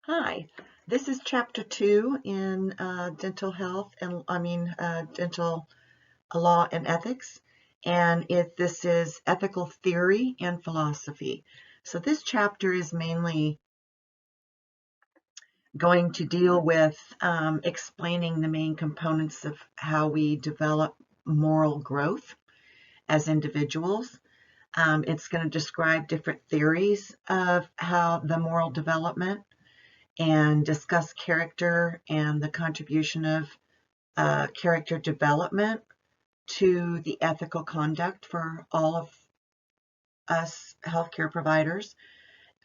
Hi, this is chapter 2 in dental health and dental law and ethics, and this is ethical theory and philosophy. So this chapter is mainly going to deal with explaining the main components of how we develop moral growth as individuals. It's going to describe different theories of how the moral development and discuss character and the contribution of character development to the ethical conduct for all of us healthcare providers.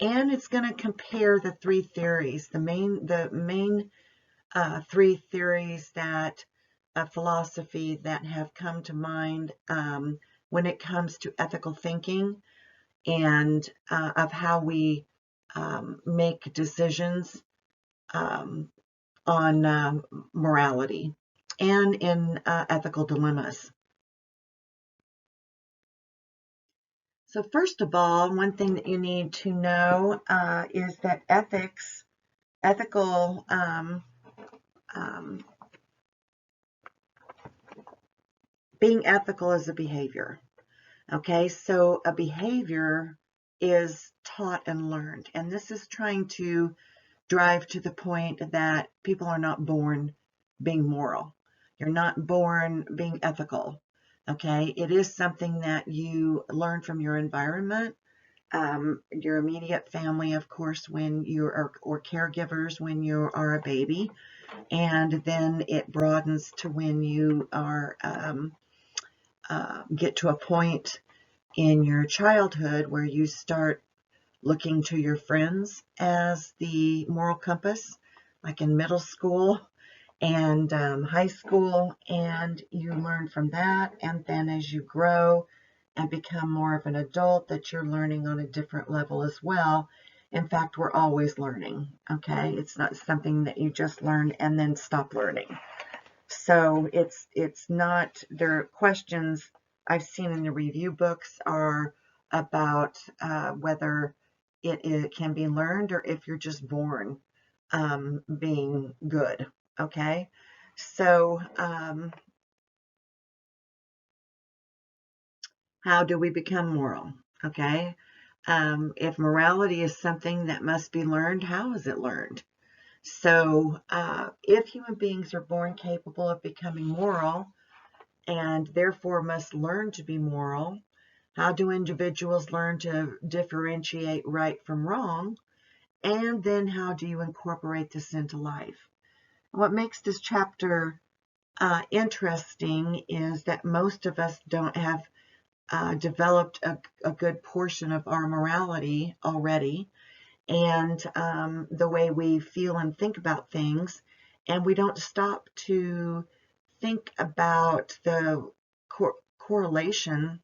And it's going to compare the three theories, the main three theories that of philosophy that have come to mind when it comes to ethical thinking and of how we make decisions on morality and in ethical dilemmas. So first of all, one thing that you need to know is that ethical being ethical is a behavior. Okay, so a behavior is taught and learned, and this is trying to drive to the point that people are not born being moral. You're not born being ethical. Okay, it is something that you learn from your environment, your immediate family, of course, when you are, or caregivers when you are a baby, and then it broadens to when you are get to a point in your childhood where you start looking to your friends as the moral compass, like in middle school and high school, and you learn from that. And then as you grow and become more of an adult, that you're learning on a different level as well. In fact, we're always learning, okay? It's not something that you just learn and then stop learning. So it's not, there are questions I've seen in the review books are about whether it can be learned or if you're just born being good, okay? So how do we become moral, okay? If morality is something that must be learned, how is it learned? So if human beings are born capable of becoming moral and therefore must learn to be moral, how do individuals learn to differentiate right from wrong? And then how do you incorporate this into life? What makes this chapter interesting is that most of us don't have developed a good portion of our morality already, and the way we feel and think about things, and we don't stop to think about the correlation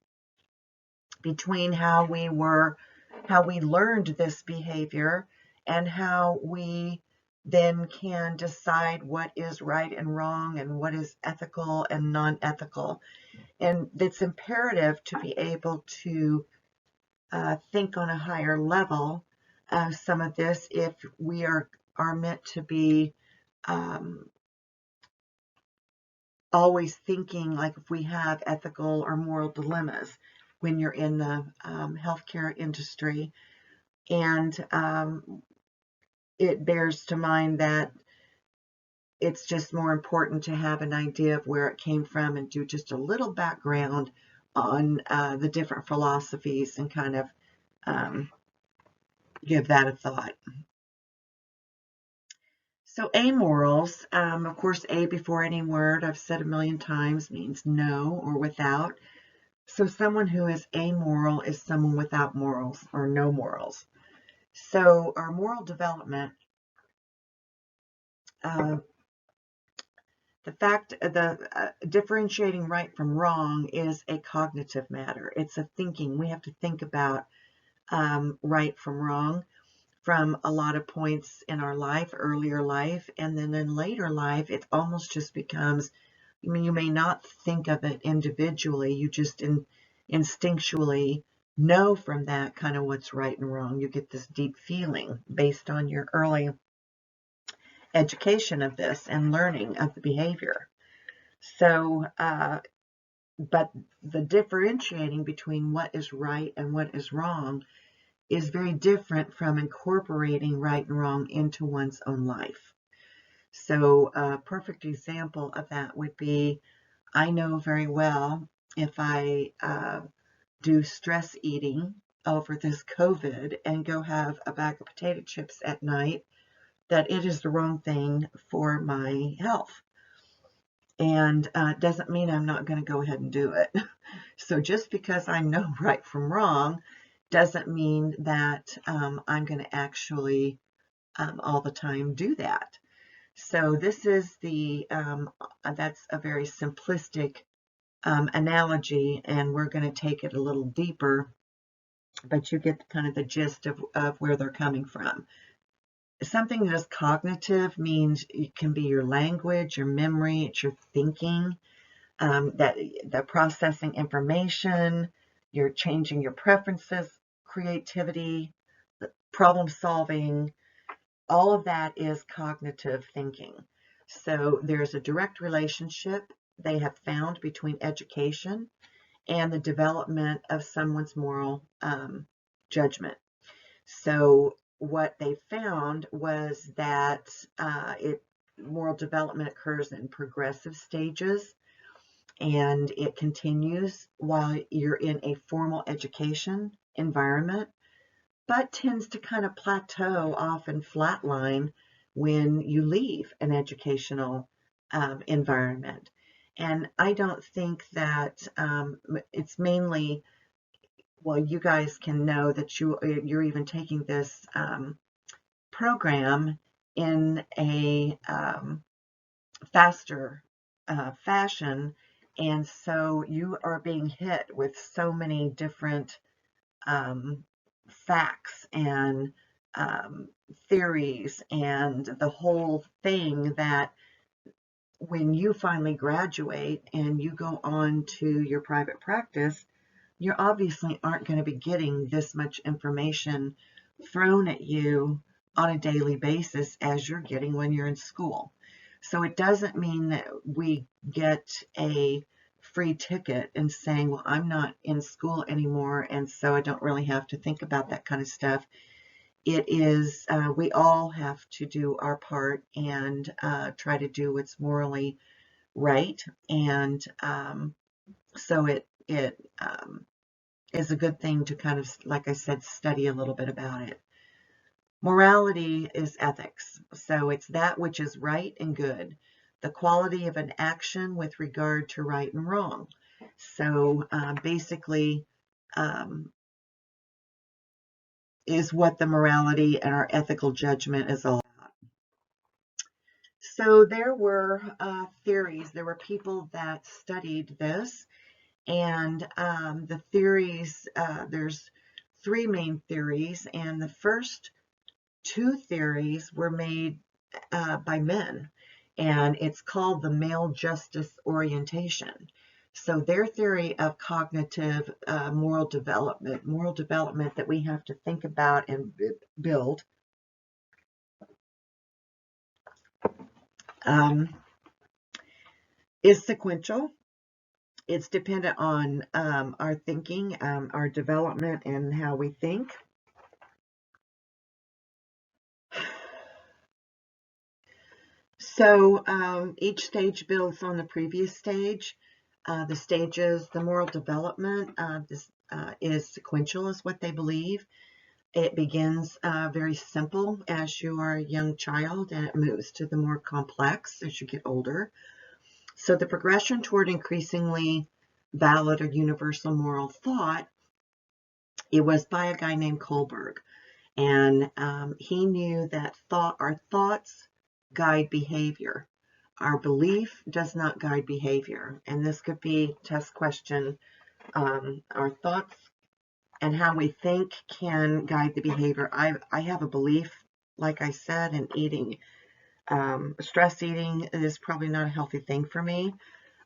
between how we learned this behavior and how we then can decide what is right and wrong and what is ethical and non-ethical. And it's imperative to be able to think on a higher level of some of this if we are meant to be always thinking like if we have ethical or moral dilemmas when you're in the healthcare industry. And it bears to mind that it's just more important to have an idea of where it came from and do just a little background on the different philosophies and kind of give that a thought. So amorals, of course, A before any word, I've said a million times, means no or without. So someone who is amoral is someone without morals or no morals. So our moral development, the differentiating right from wrong is a cognitive matter. It's a thinking. We have to think about right from wrong from a lot of points in our life, earlier life, and then in later life, it almost just becomes, I mean, you may not think of it individually, you just instinctually know from that kind of what's right and wrong. You get this deep feeling based on your early education of this and learning of the behavior. So, but the differentiating between what is right and what is wrong is very different from incorporating right and wrong into one's own life. So a perfect example of that would be, I know very well if I do stress eating over this COVID and go have a bag of potato chips at night, that it is the wrong thing for my health. And it doesn't mean I'm not going to go ahead and do it. So just because I know right from wrong doesn't mean that I'm going to actually all the time do that. So this is that's a very simplistic analogy, and we're going to take it a little deeper, but you get kind of the gist of where they're coming from. Something that is cognitive means it can be your language, your memory, it's your thinking, that the processing information, you're changing your preferences, creativity, problem solving, all of that is cognitive thinking. So there's a direct relationship they have found between education and the development of someone's moral judgment. So what they found was that moral development occurs in progressive stages, and it continues while you're in a formal education environment, but tends to kind of plateau off and flatline when you leave an educational environment. And I don't think that it's mainly, well, you guys can know that you're even taking this program in a faster fashion, and so you are being hit with so many different facts and theories and the whole thing, that when you finally graduate and you go on to your private practice, you obviously aren't going to be getting this much information thrown at you on a daily basis as you're getting when you're in school. So it doesn't mean that we get a free ticket and saying, well, I'm not in school anymore, and so I don't really have to think about that kind of stuff. It is, we all have to do our part and try to do what's morally right. And so it is a good thing to kind of, like I said, study a little bit about it. Morality is ethics. So it's that which is right and good, the quality of an action with regard to right and wrong. So basically is what the morality and our ethical judgment is all about. So there were theories. There were people that studied this, and the theories, there's three main theories, and the first two theories were made by men, and it's called the male justice orientation. So their theory of cognitive moral development that we have to think about and build, is sequential. It's dependent on our thinking, our development, and how we think. So each stage builds on the previous stage. The stages, the moral development, this is sequential, is what they believe. It begins very simple as you are a young child, and it moves to the more complex as you get older. So the progression toward increasingly valid or universal moral thought, it was by a guy named Kohlberg. And he knew that our thoughts guide behavior. Our belief does not guide behavior. And this could be test question. Our thoughts and how we think can guide the behavior. I have a belief, like I said, in eating. Stress eating is probably not a healthy thing for me,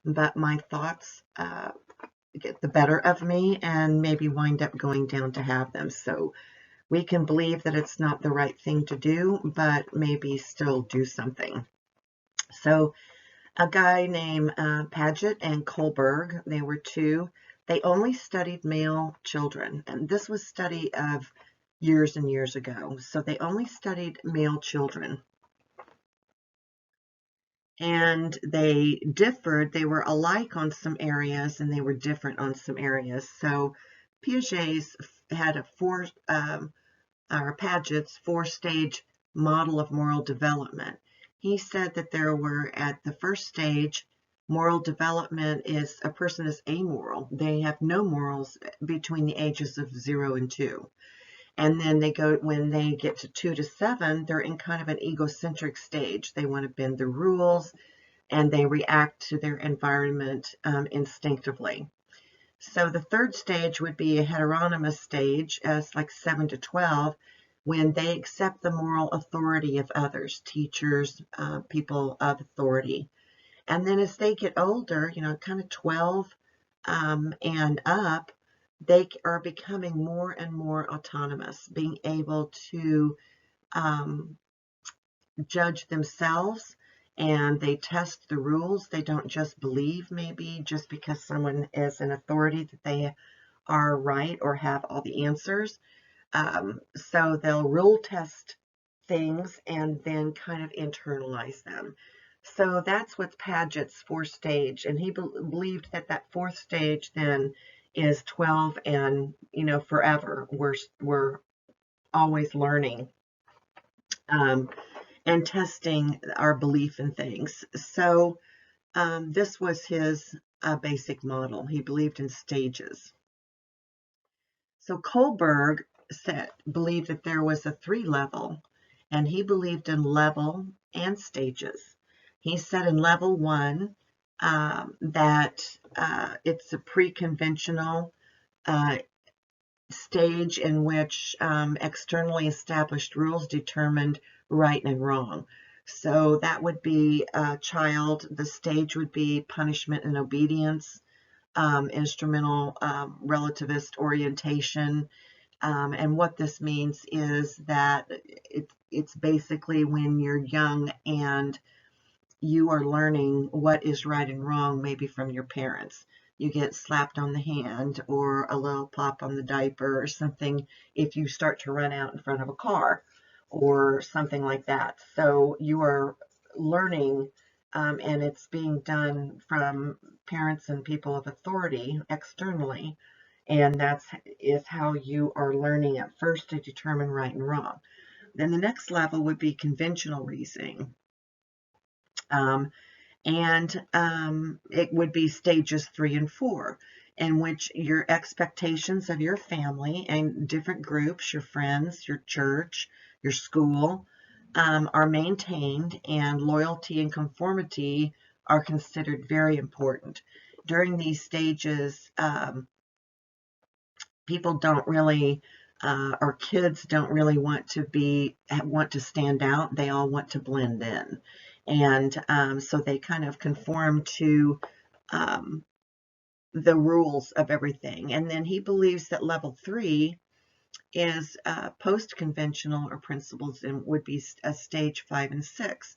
but my thoughts get the better of me and maybe wind up going down to have them. So we can believe that it's not the right thing to do, but maybe still do something. So a guy named Paget and Kohlberg, they were two. They only studied male children, and this was study of years and years ago. So they only studied male children. And they differed. They were alike on some areas, and they were different on some areas. So Piaget's had a Paget's four-stage model of moral development. He said that there were, at the first stage, moral development is a person is amoral. They have no morals between the ages of 0 and 2. And then when they get to 2 to 7, they're in kind of an egocentric stage. They want to bend the rules, and they react to their environment instinctively. So the third stage would be a heteronymous stage, as like 7 to 12, when they accept the moral authority of others, teachers, people of authority. And then as they get older, kind of 12 and up, they are becoming more and more autonomous, being able to judge themselves, and they test the rules. They don't just believe maybe just because someone is an authority that they are right or have all the answers. So they'll rule test things and then kind of internalize them. So that's what's Paget's fourth stage, and he believed that that fourth stage then is 12 and, forever. We're always learning and testing our belief in things. So this was his basic model. He believed in stages. So Kohlberg believed that there was a 3-level, and he believed in level and stages. He said in level 1 that it's a pre-conventional stage in which externally established rules determined right and wrong. So that would be a child. The stage would be punishment and obedience, instrumental relativist orientation. And what this means is that it's basically when you're young and you are learning what is right and wrong, maybe from your parents. You get slapped on the hand or a little pop on the diaper or something if you start to run out in front of a car or something like that. So you are learning, and it's being done from parents and people of authority externally. And that is how you are learning at first to determine right and wrong. Then the next level would be conventional reasoning. It would be stages 3 and 4, in which your expectations of your family and different groups, your friends, your church, your school, are maintained, and loyalty and conformity are considered very important. During these stages, people don't really, or kids don't really want to stand out. They all want to blend in. And so they kind of conform to the rules of everything. And then he believes that level 3 is post-conventional or principles, and would be a stage 5 and 6.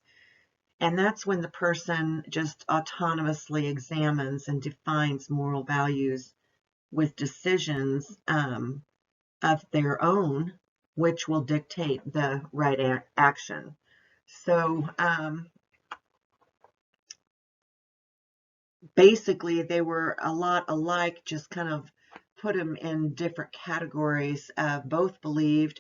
And that's when the person just autonomously examines and defines moral values with decisions of their own, which will dictate the right action. So basically, they were a lot alike, just kind of put them in different categories. Both believed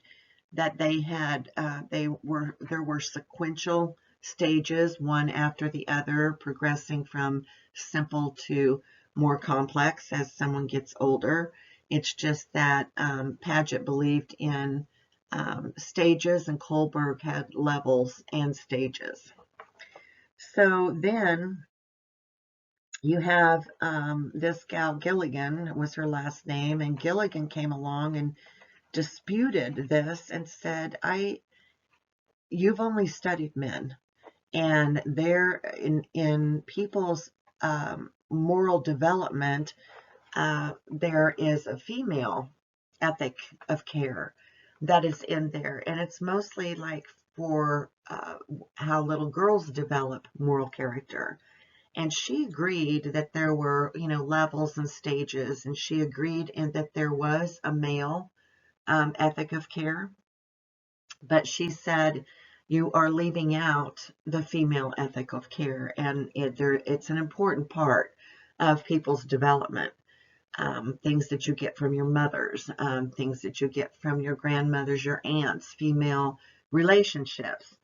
that there were sequential stages, one after the other, progressing from simple to more complex as someone gets older. It's just that Paget believed in stages, and Kohlberg had levels and stages. So then you have this gal, Gilligan was her last name, and Gilligan came along and disputed this and said, you've only studied men, and they're in people's moral development, there is a female ethic of care, that is in there. And it's mostly like for how little girls develop moral character. And she agreed that there were, levels and stages, and she agreed in that there was a male ethic of care, but she said you are leaving out the female ethic of care, and it's an important part of people's development. Things that you get from your mothers, things that you get from your grandmothers, your aunts, female relationships.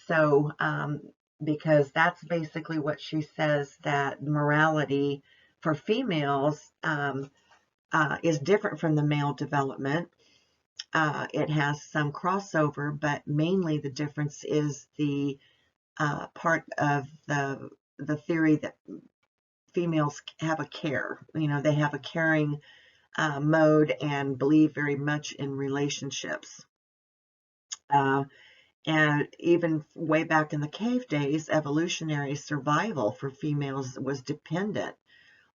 So, because that's basically what she says, that morality for females is different from the male development. It has some crossover, but mainly the difference is the part of the theory that females have a care. They have a caring mode and believe very much in relationships. And even way back in the cave days, evolutionary survival for females was dependent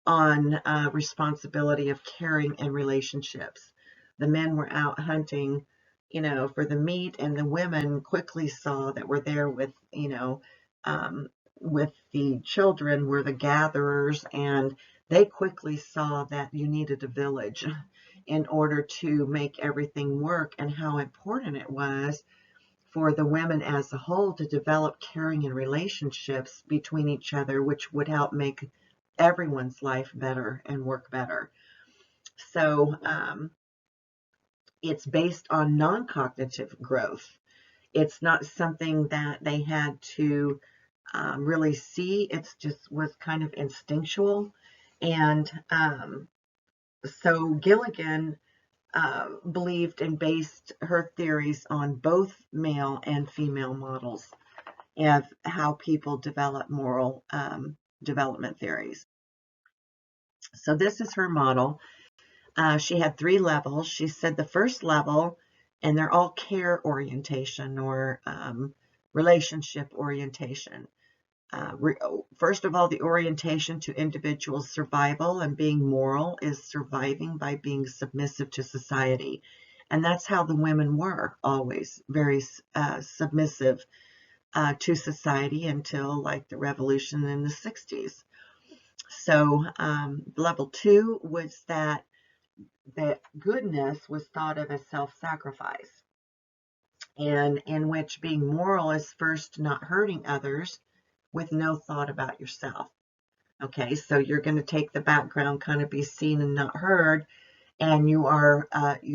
on responsibility of caring and relationships. The men were out hunting, for the meat, and the women quickly saw that were there with the children were the gatherers, and they quickly saw that you needed a village in order to make everything work, and how important it was for the women as a whole to develop caring and relationships between each other, which would help make everyone's life better and work better. So it's based on non-cognitive growth. It's not something that they had to really see. It's just was kind of instinctual. And so Gilligan believed and based her theories on both male and female models of how people develop moral development theories. So this is her model. She had 3 levels. She said the first level, and they're all care orientation or relationship orientation. First of all, the orientation to individual survival and being moral is surviving by being submissive to society. And that's how the women were always, very submissive to society until like the revolution in the 60s. So level 2 was that goodness was thought of as self-sacrifice, and in which being moral is first not hurting others with no thought about yourself. Okay, so you're going to take the background, kind of be seen and not heard, and you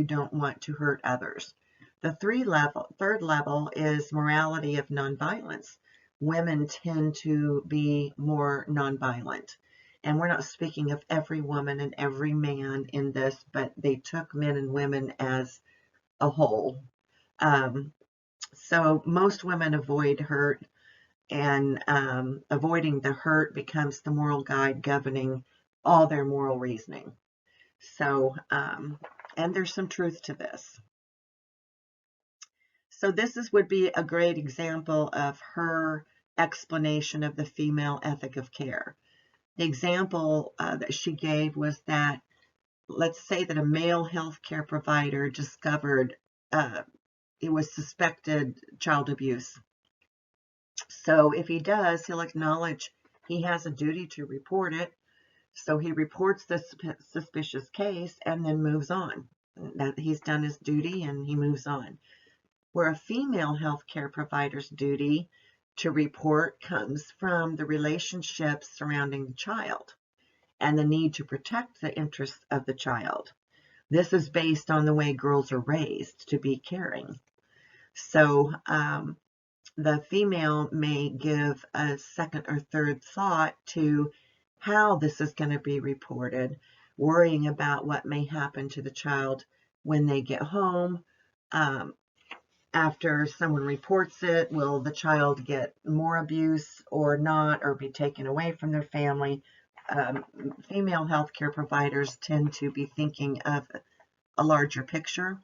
don't want to hurt others. The third level is morality of nonviolence. Women tend to be more nonviolent. And we're not speaking of every woman and every man in this, but they took men and women as a whole. So most women avoid hurt, and avoiding the hurt becomes the moral guide governing all their moral reasoning. So, and there's some truth to this. So this would be a great example of her explanation of the female ethic of care. The example that she gave was that, let's say that a male healthcare provider discovered it was suspected child abuse. So if he does, he'll acknowledge he has a duty to report it. So he reports the suspicious case and then moves on. That he's done his duty and he moves on. Where a female healthcare provider's duty to report comes from the relationships surrounding the child and the need to protect the interests of the child. This is based on the way girls are raised to be caring. So the female may give a second or third thought to how this is going to be reported, worrying about what may happen to the child when they get home. After someone reports it, will the child get more abuse or not, or be taken away from their family? Female healthcare providers tend to be thinking of a larger picture,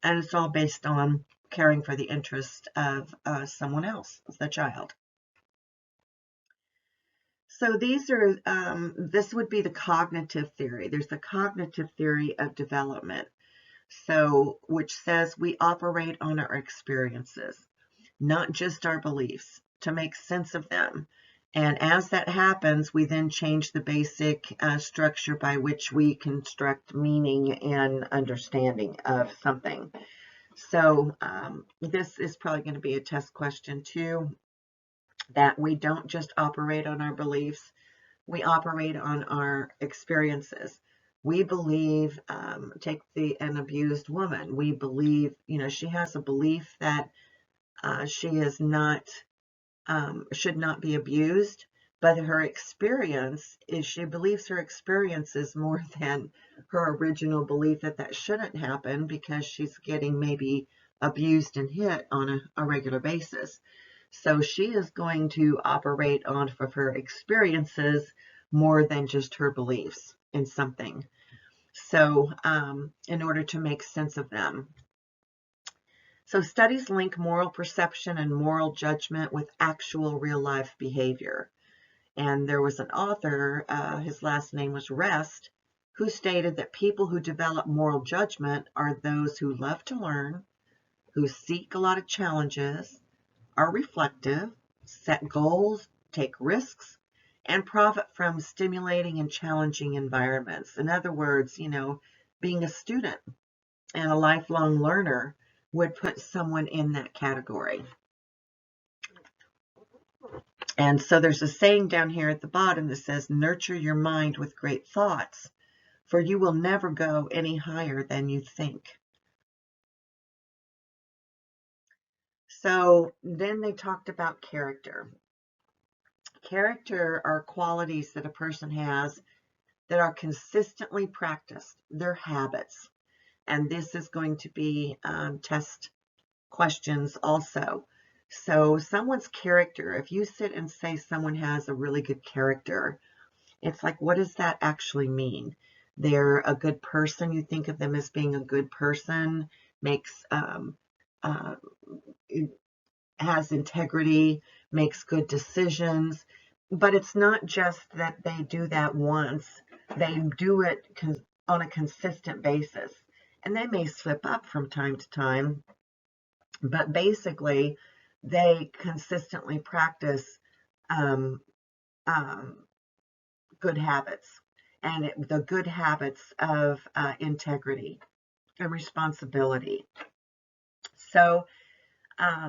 and it's all based on caring for the interest of someone else, the child. So these are, this would be the cognitive theory. There's the cognitive theory of development. So, which says we operate on our experiences, not just our beliefs, to make sense of them. And as that happens, we then change the basic structure by which we construct meaning and understanding of something. So this is probably going to be a test question too, that we don't just operate on our beliefs, we operate on our experiences. We believe, take an abused woman, we believe, she has a belief that she is not, should not be abused, but her experience is, she believes her experience is more than her original belief that that shouldn't happen, because she's getting maybe abused and hit on a regular basis. So she is going to operate off of her experiences more than just her beliefs in something. So in order to make sense of them. So studies link moral perception and moral judgment with actual real life behavior. And there was an author, his last name was Resp, who stated that people who develop moral judgment are those who love to learn, who seek a lot of challenges, are reflective, set goals, take risks, and profit from stimulating and challenging environments. In other words, being a student and a lifelong learner would put someone in that category. And so there's a saying down here at the bottom that says, nurture your mind with great thoughts, for you will never go any higher than you think. So then they talked about character. Character are qualities that a person has that are consistently practiced, their habits. And this is going to be test questions also. So someone's character, if you sit and say someone has a really good character, it's like, what does that actually mean? They're a good person. You think of them as being a good person, has integrity, makes good decisions. But it's not just that they do that once. They do it on a consistent basis. And they may slip up from time to time, but basically they consistently practice good habits, and the good habits of integrity and responsibility. So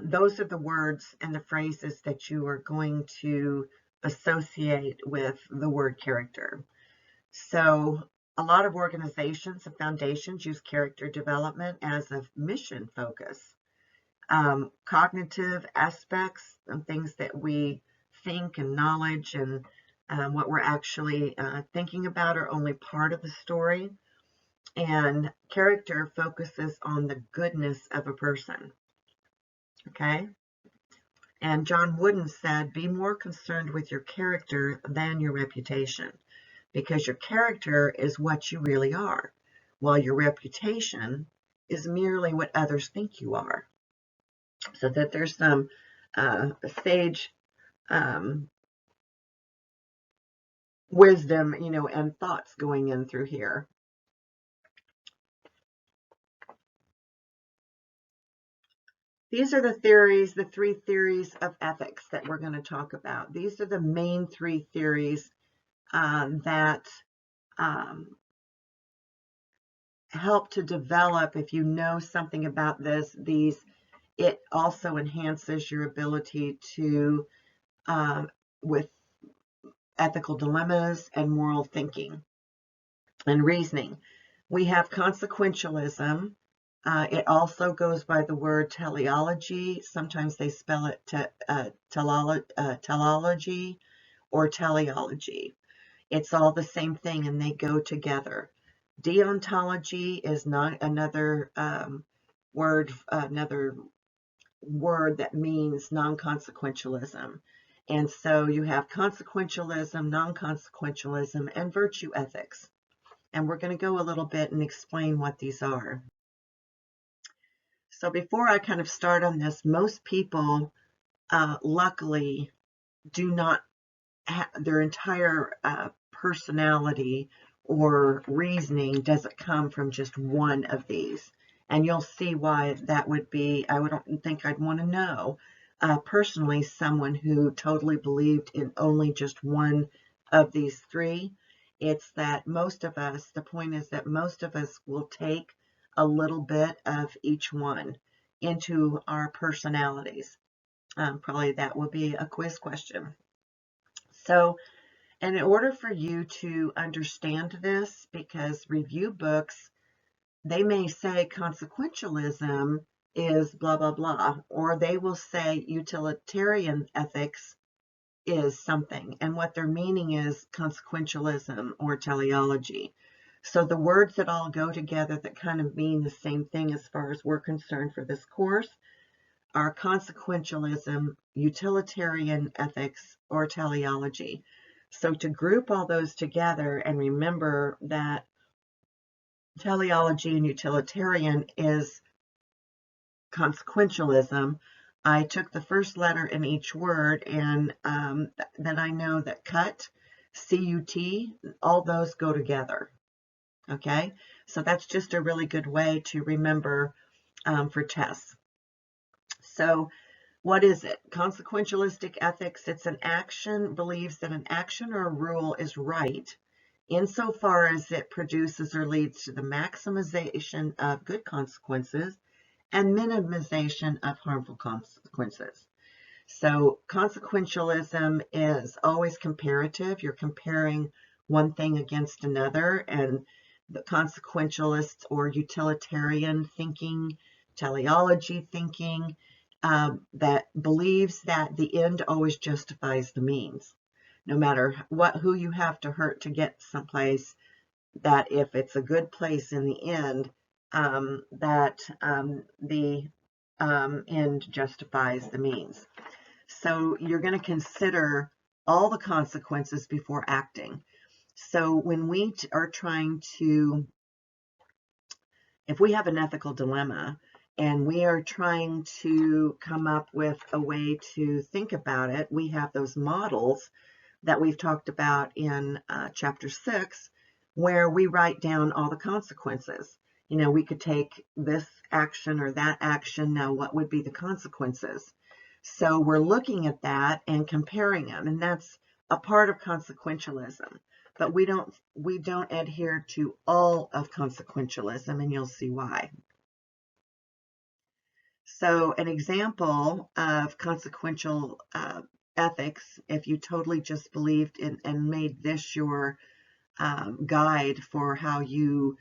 those are the words and the phrases that you are going to associate with the word character. So a lot of organizations and foundations use character development as a mission focus. Cognitive aspects and things that we think and knowledge and what we're actually thinking about are only part of the story. And character focuses on the goodness of a person. Okay? And John Wooden said, be more concerned with your character than your reputation, because your character is what you really are, while your reputation is merely what others think you are. So that there's some sage wisdom, and thoughts going in through here. These are the theories, the three theories of ethics that we're going to talk about. These are the main three theories that help to develop. If you know something about these, it also enhances your ability to, with ethical dilemmas and moral thinking and reasoning. We have consequentialism. It also goes by the word teleology. Sometimes they spell it teleology or teleology. It's all the same thing and they go together. Deontology is not another word that means non-consequentialism. And so you have consequentialism, non-consequentialism, and virtue ethics. And we're going to go a little bit and explain what these are. So before I kind of start on this, most people, luckily, do not have their entire personality or reasoning doesn't come from just one of these. And you'll see why that would be. I don't think I'd want to know personally someone who totally believed in only just one of these three. It's that most of us, the point is that most of us will take a little bit of each one into our personalities. Probably that will be a quiz question. So, and in order for you to understand this, because review books, they may say consequentialism is blah, blah, blah, or they will say utilitarian ethics is something, and what they're meaning is consequentialism or teleology. So the words that all go together that kind of mean the same thing as far as we're concerned for this course are consequentialism, utilitarian ethics, or teleology. So to group all those together and remember that teleology and utilitarian is consequentialism, I took the first letter in each word, and then I know that cut, C-U-T, all those go together. Okay, so that's just a really good way to remember for tests. So what is it? Consequentialistic ethics, it's an action, believes that an action or a rule is right insofar as it produces or leads to the maximization of good consequences and minimization of harmful consequences. So consequentialism is always comparative. You're comparing one thing against another, and the consequentialists or utilitarian thinking, teleology thinking, that believes that the end always justifies the means. No matter who you have to hurt to get someplace, that if it's a good place in the end, that the end justifies the means. So you're going to consider all the consequences before acting. So when we are trying to, if we have an ethical dilemma and we are trying to come up with a way to think about it, we have those models that we've talked about in chapter 6, where we write down all the consequences. You know, we could take this action or that action. Now, what would be the consequences? So we're looking at that and comparing them, and that's a part of consequentialism. But we don't adhere to all of consequentialism, and you'll see why. So an example of consequential ethics, if you totally just believed in and made this your guide for how you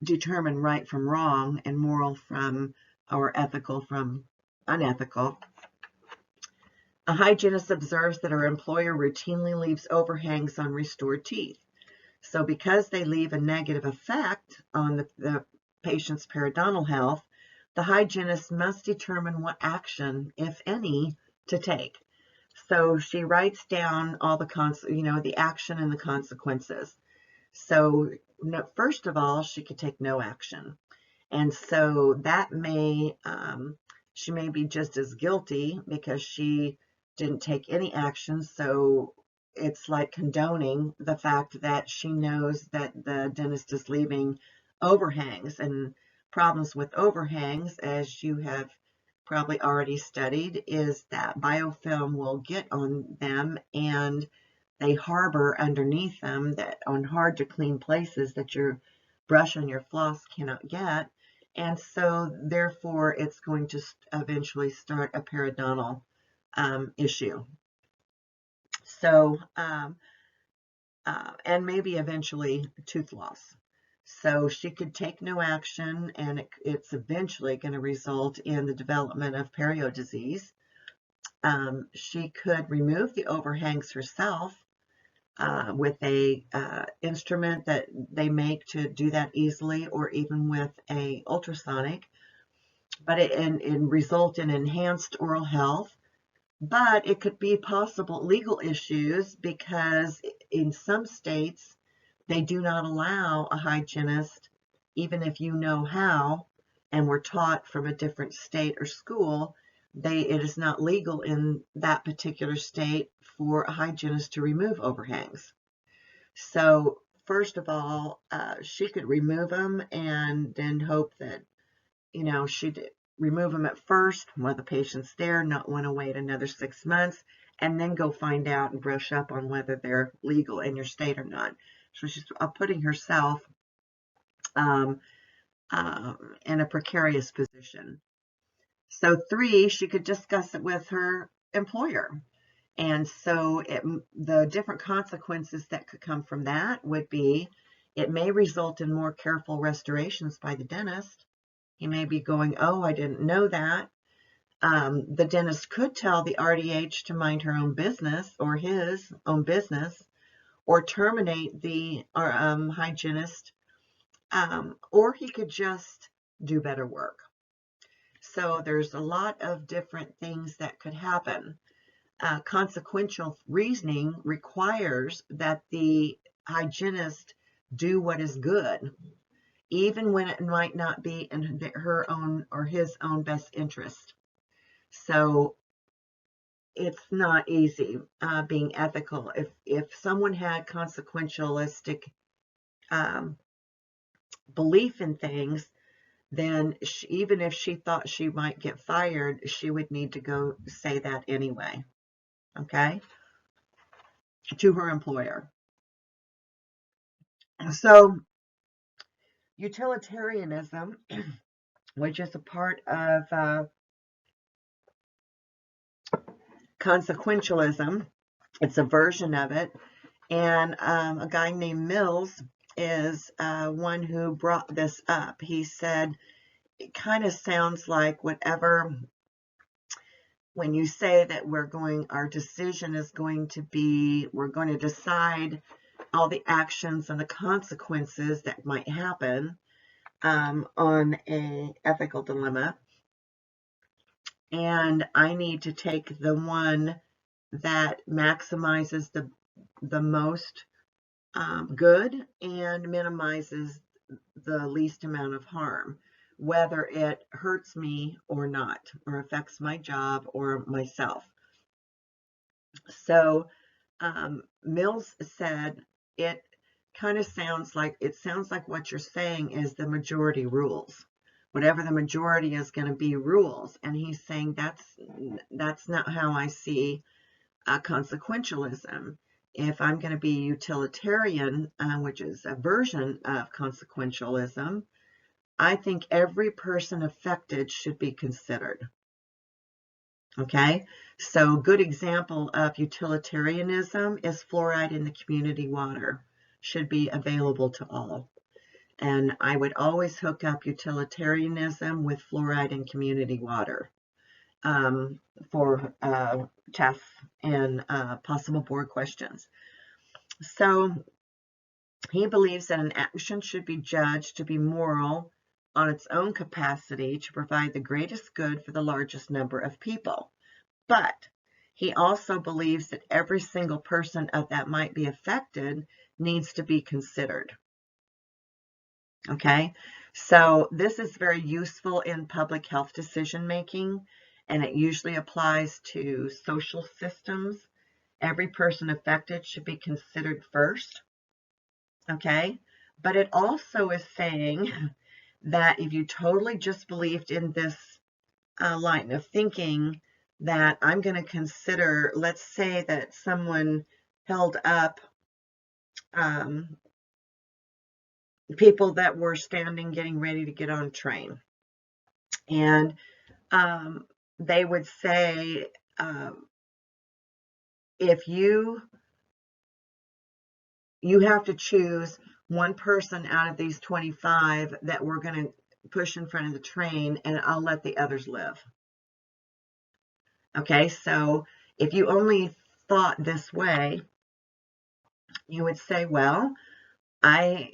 determine right from wrong and moral from, or ethical from unethical. A hygienist observes that her employer routinely leaves overhangs on restored teeth. So because they leave a negative effect on the patient's periodontal health, the hygienist must determine what action, if any, to take. So she writes down all the action and the consequences. So first of all, she could take no action. And so that she may be just as guilty because she didn't take any action. So it's like condoning the fact that she knows that the dentist is leaving overhangs. And problems with overhangs, as you have probably already studied, is that biofilm will get on them and they harbor underneath them that on hard to clean places that your brush and your floss cannot get. And so therefore it's going to eventually start a periodontal issue. So, and maybe eventually tooth loss. So she could take no action, and it's eventually going to result in the development of perio disease. She could remove the overhangs herself with a instrument that they make to do that easily, or even with a ultrasonic, but and result in enhanced oral health. But it could be possible legal issues because in some states they do not allow a hygienist, even if you know how and were taught from a different state or school, it is not legal in that particular state for a hygienist to remove overhangs. So first of all, she could remove them and then hope that, she'd remove them at first while the patient's there, not want to wait another 6 months, and then go find out and brush up on whether they're legal in your state or not. So she's putting herself in a precarious position. So 3, she could discuss it with her employer. And so the different consequences that could come from that would be, it may result in more careful restorations by the dentist. He may be going, oh, I didn't know that. The dentist could tell the RDH to mind her own business or his own business, or terminate the hygienist, or he could just do better work. So there's a lot of different things that could happen. Consequential reasoning requires that the hygienist do what is good, even when it might not be in her own or his own best interest. So it's not easy being ethical. If someone had consequentialistic belief in things, then even if she thought she might get fired, she would need to go say that anyway, okay, to her employer. So utilitarianism, which is a part of consequentialism, it's a version of it, and a guy named Mills is one who brought this up. He said, it kind of sounds like whatever, when you say that our decision is going to be, we're going to decide all the actions and the consequences that might happen on an ethical dilemma, and I need to take the one that maximizes the most good and minimizes the least amount of harm, whether it hurts me or not, or affects my job or myself. So Mills said, it sounds like what you're saying is the majority rules. Whatever the majority is going to be rules. And he's saying that's not how I see consequentialism. If I'm going to be utilitarian, which is a version of consequentialism, I think every person affected should be considered. Okay, so good example of utilitarianism is fluoride in the community water should be available to all. And I would always hook up utilitarianism with fluoride in community water for tests and possible board questions. So he believes that an action should be judged to be moral on its own capacity to provide the greatest good for the largest number of people. But he also believes that every single person that might be affected needs to be considered. Okay, so this is very useful in public health decision making, and it usually applies to social systems. Every person affected should be considered first. Okay, but it also is saying that if you totally just believed in this line of thinking, that I'm going to consider, let's say that someone held up people that were standing getting ready to get on a train, and they would say, if you have to choose one person out of these 25 that we're going to push in front of the train, and I'll let the others live. Okay, so if you only thought this way, you would say, well, my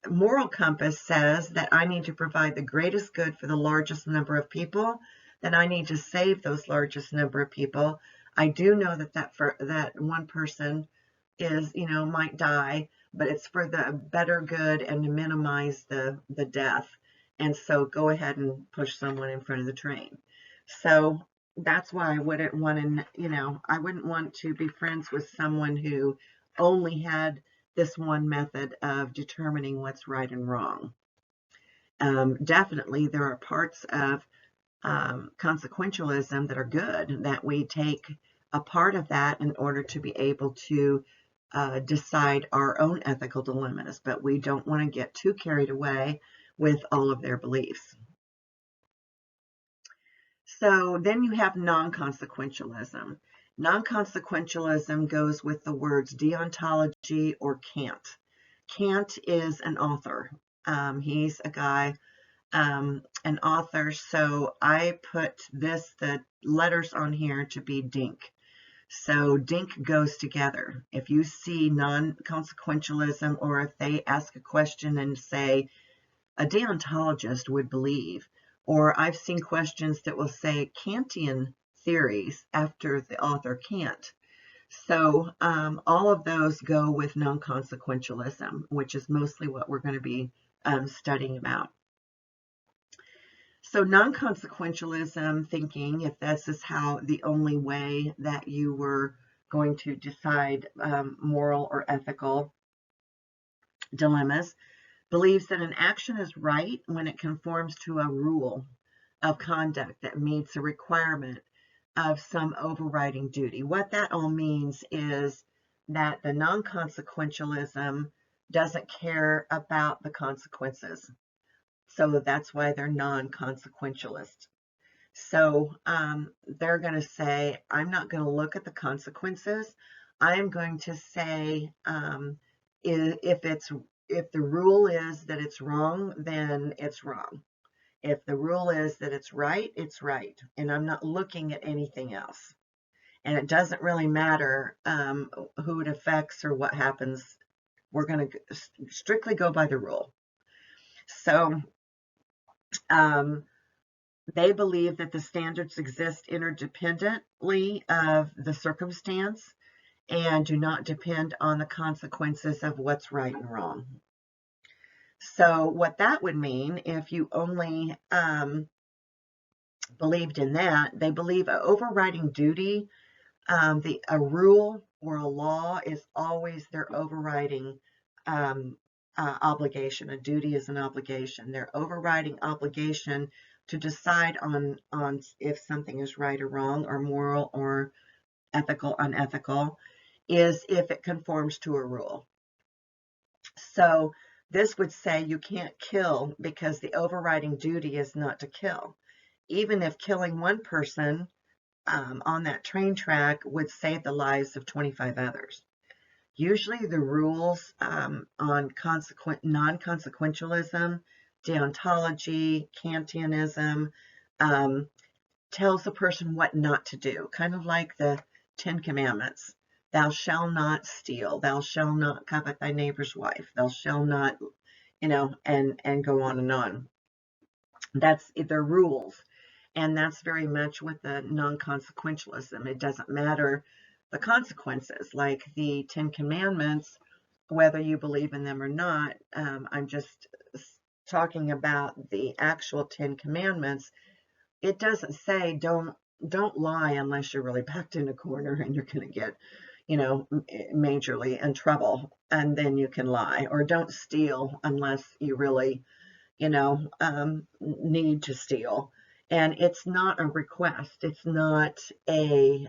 moral compass says that I need to provide the greatest good for the largest number of people, then I need to save those largest number of people. I do know that one person is, might die, but it's for the better good and to minimize the death. And so go ahead and push someone in front of the train. So that's why I wouldn't want to, I wouldn't want to be friends with someone who only had this one method of determining what's right and wrong. Definitely, there are parts of consequentialism that are good, that we take a part of that in order to be able to decide our own ethical dilemmas, but we don't want to get too carried away with all of their beliefs. So then you have non-consequentialism. Non-consequentialism goes with the words deontology or Kant. Kant is an author. He's a guy, an author, so I put the letters on here to be DINK. So DINK goes together. If you see non-consequentialism, or if they ask a question and say, a deontologist would believe, or I've seen questions that will say Kantian theories after the author Kant. So all of those go with non-consequentialism, which is mostly what we're going to be studying about. So non-consequentialism thinking, if this is how the only way that you were going to decide moral or ethical dilemmas, believes that an action is right when it conforms to a rule of conduct that meets a requirement of some overriding duty. What that all means is that the non-consequentialism doesn't care about the consequences. So that's why they're non-consequentialist. So they're going to say, I'm not going to look at the consequences. I'm going to say, if the rule is that it's wrong, then it's wrong. If the rule is that it's right, and I'm not looking at anything else. And it doesn't really matter who it affects or what happens. We're going to strictly go by the rule. So they believe that the standards exist interdependently of the circumstance and do not depend on the consequences of what's right and wrong. So what that would mean, if you only believed in that, they believe an overriding duty, a rule or a law is always their overriding obligation. A duty is an obligation. Their overriding obligation to decide on if something is right or wrong, or moral or ethical, unethical, is if it conforms to a rule. So this would say you can't kill because the overriding duty is not to kill. Even if killing one person on that train track would save the lives of 25 others. Usually the rules on non-consequentialism, deontology, Kantianism, tells the person what not to do, kind of like the 10 Commandments. Thou shalt not steal, thou shalt not covet thy neighbor's wife, thou shalt not, and go on and on. That's their rules. And that's very much with the non-consequentialism. It doesn't matter the consequences, like the 10 Commandments, whether you believe in them or not. I'm just talking about the actual 10 Commandments. It doesn't say don't lie unless you're really backed in a corner and you're going to get, majorly in trouble, and then you can lie. Or don't steal unless you really, need to steal. And it's not a request. It's not a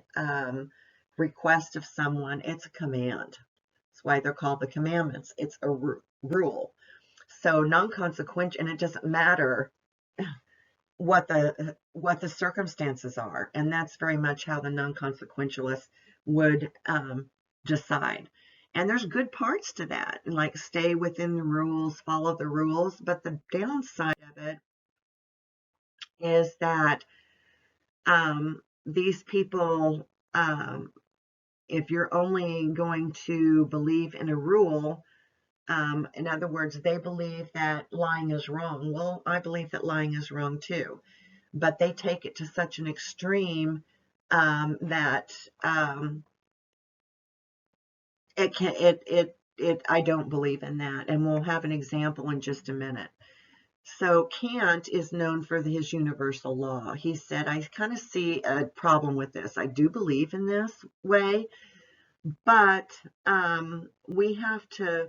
request of someone. It's a command. That's why they're called the commandments. It's a rule. So non-consequential, and it doesn't matter what the circumstances are. And that's very much how the non-consequentialists would decide. And there's good parts to that, like stay within the rules, follow the rules. But the downside of it is that these people, if you're only going to believe in a rule, in other words, they believe that lying is wrong. Well, I believe that lying is wrong too, but they take it to such an extreme that I don't believe in that, and we'll have an example in just a minute. So Kant is known for his universal law. He said, I kind of see a problem with this. I do believe in this way, but we have to,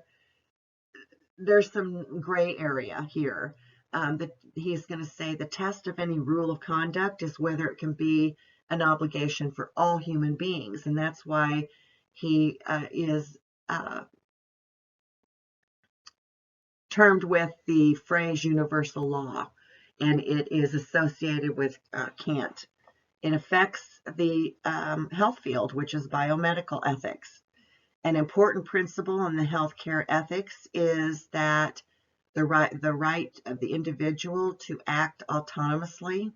there's some gray area here. That he's going to say the test of any rule of conduct is whether it can be an obligation for all human beings. And that's why he is termed with the phrase universal law, and it is associated with Kant. It affects the health field, which is biomedical ethics. An important principle in the healthcare ethics is that the right of the individual to act autonomously.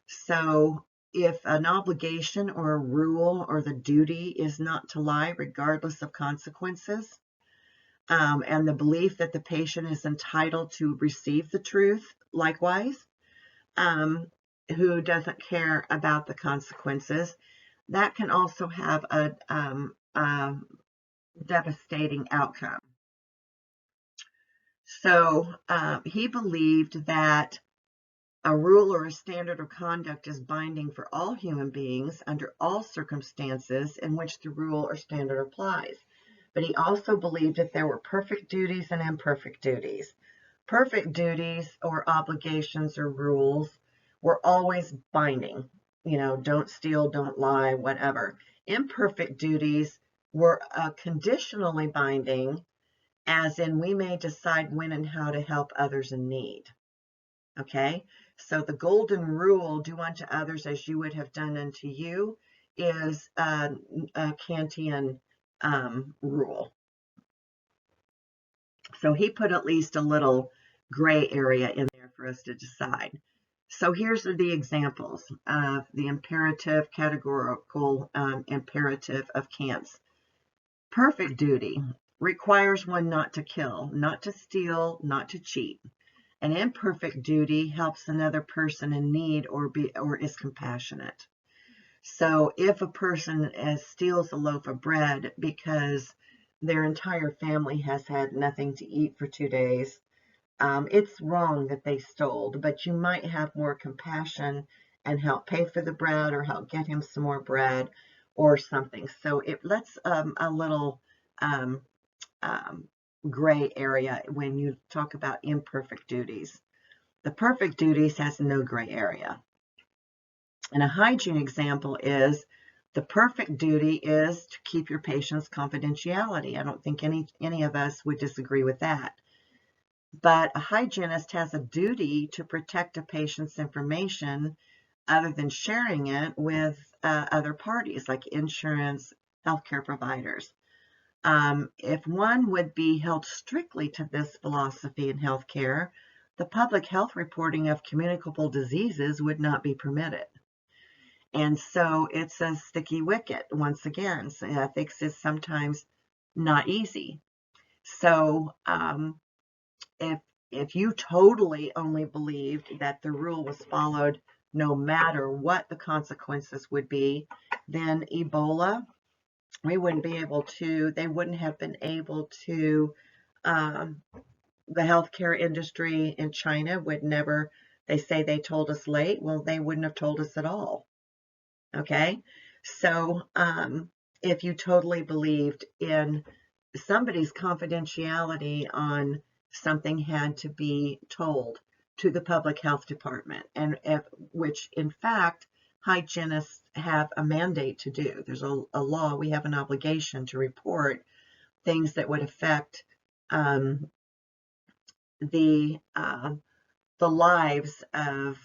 So if an obligation or a rule or the duty is not to lie regardless of consequences, and the belief that the patient is entitled to receive the truth, likewise, who doesn't care about the consequences, that can also have a devastating outcome. So he believed that a rule or a standard of conduct is binding for all human beings under all circumstances in which the rule or standard applies. But he also believed that there were perfect duties and imperfect duties. Perfect duties or obligations or rules were always binding. You know, don't steal, don't lie, whatever. Imperfect duties were conditionally binding, as in we may decide when and how to help others in need. Okay, so the golden rule, do unto others as you would have done unto you, is a Kantian rule. So he put at least a little gray area in there for us to decide. So here's the examples of the imperative, categorical imperative of Kant's. Perfect duty requires one not to kill, not to steal, not to cheat. An imperfect duty helps another person in need or is compassionate. So if a person steals a loaf of bread because their entire family has had nothing to eat for 2 days, it's wrong that they stole, but you might have more compassion and help pay for the bread or help get him some more bread or something. So it lets a little gray area when you talk about imperfect duties. The perfect duties has no gray area. And a hygiene example is the perfect duty is to keep your patient's confidentiality. I don't think any of us would disagree with that. But a hygienist has a duty to protect a patient's information other than sharing it with other parties like insurance, healthcare providers. If one would be held strictly to this philosophy in healthcare, the public health reporting of communicable diseases would not be permitted. And so it's a sticky wicket once again. So ethics is sometimes not easy. So if you totally only believed that the rule was followed no matter what the consequences would be, then Ebola, we wouldn't be able to, they wouldn't have been able to, the healthcare industry in China would never, they say they told us late, well, they wouldn't have told us at all. Okay, so if you totally believed in somebody's confidentiality on something had to be told to the public health department, and which in fact hygienists have a mandate to do. There's a law, we have an obligation to report things that would affect the lives of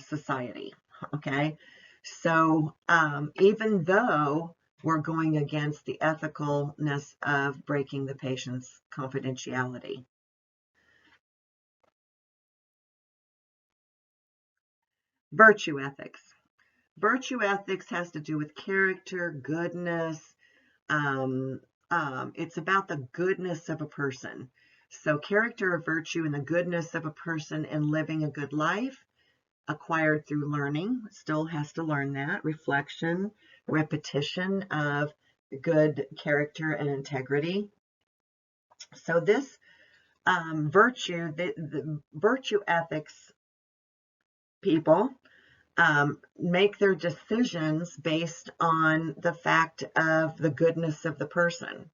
society. Okay, so even though we're going against the ethicalness of breaking the patient's confidentiality. Virtue ethics. Virtue ethics has to do with character, goodness. It's about the goodness of a person. So character or virtue and the goodness of a person in living a good life, acquired through learning, still has to learn that, reflection, repetition of good character and integrity. So this the virtue ethics people make their decisions based on the fact of the goodness of the person.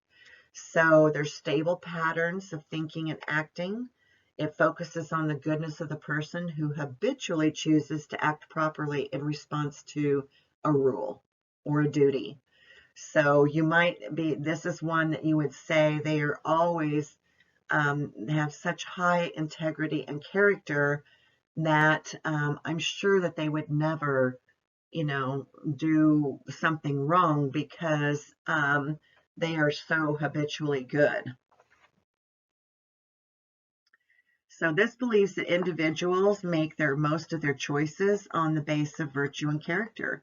So there's stable patterns of thinking and acting. It focuses on the goodness of the person who habitually chooses to act properly in response to a rule or a duty. So you might be, this is one that you would say they are always have such high integrity and character that I'm sure that they would never, do something wrong because they are so habitually good. So this believes that individuals make most of their choices on the basis of virtue and character.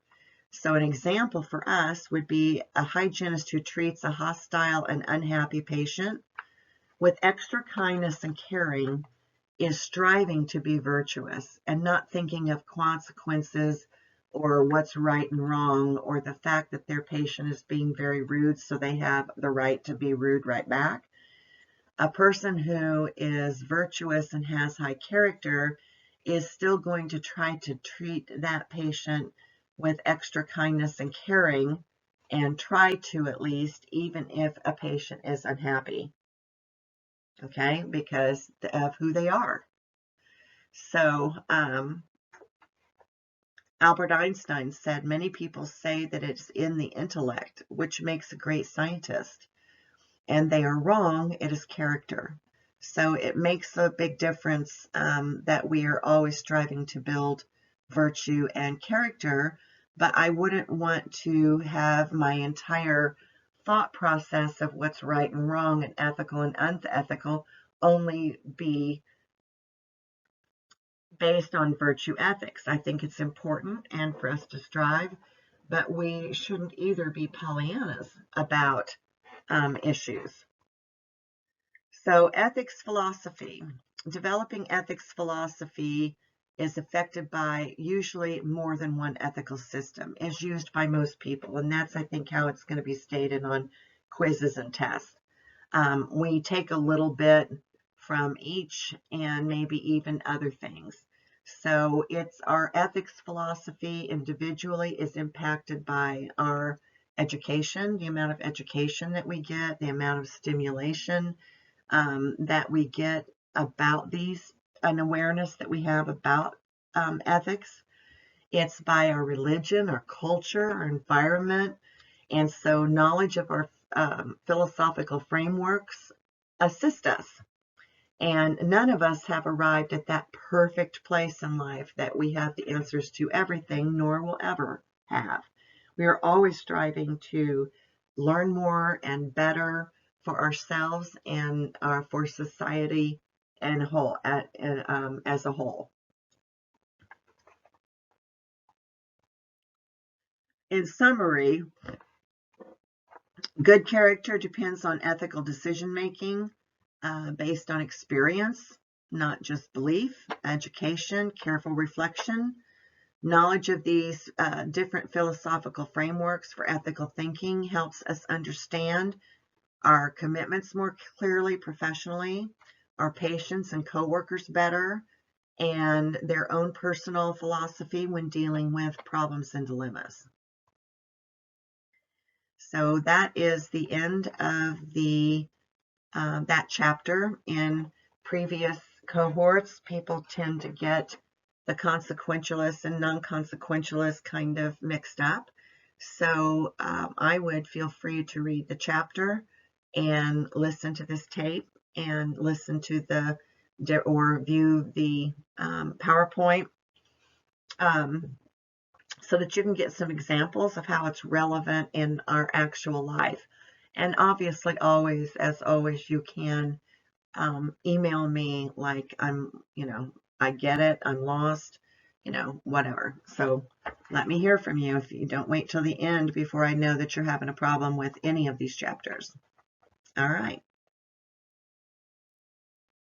So an example for us would be a hygienist who treats a hostile and unhappy patient with extra kindness and caring is striving to be virtuous and not thinking of consequences or what's right and wrong or the fact that their patient is being very rude, so they have the right to be rude right back. A person who is virtuous and has high character is still going to try to treat that patient with extra kindness and caring, and try to, at least, even if a patient is unhappy, okay, because of who they are. So Albert Einstein said, many people say that it's in the intellect, which makes a great scientist. And they are wrong, it is character. So it makes a big difference that we are always striving to build virtue and character, but I wouldn't want to have my entire thought process of what's right and wrong and ethical and unethical only be based on virtue ethics. I think it's important and for us to strive, but we shouldn't either be Pollyannas about issues. So ethics philosophy. Developing ethics philosophy is affected by usually more than one ethical system, is used by most people, and that's, I think, how it's going to be stated on quizzes and tests. We take a little bit from each and maybe even other things. So it's our ethics philosophy individually is impacted by our education, the amount of education that we get, the amount of stimulation that we get about these, an awareness that we have about ethics. It's by our religion, our culture, our environment, and so knowledge of our philosophical frameworks assist us. And none of us have arrived at that perfect place in life that we have the answers to everything, nor will ever have. We are always striving to learn more and better for ourselves and for society and whole, as a whole. In summary, good character depends on ethical decision-making based on experience, not just belief, education, careful reflection. Knowledge of these different philosophical frameworks for ethical thinking helps us understand our commitments more clearly professionally, our patients and coworkers better, and their own personal philosophy when dealing with problems and dilemmas. So that is the end of the that chapter. In previous cohorts, people tend to get the consequentialist and non-consequentialist kind of mixed up. So I would feel free to read the chapter and listen to this tape and listen to the or view the PowerPoint so that you can get some examples of how it's relevant in our actual life. And obviously, always, as always, you can email me like I get it, I'm lost, whatever. So let me hear from you if you don't wait till the end before I know that you're having a problem with any of these chapters. All right.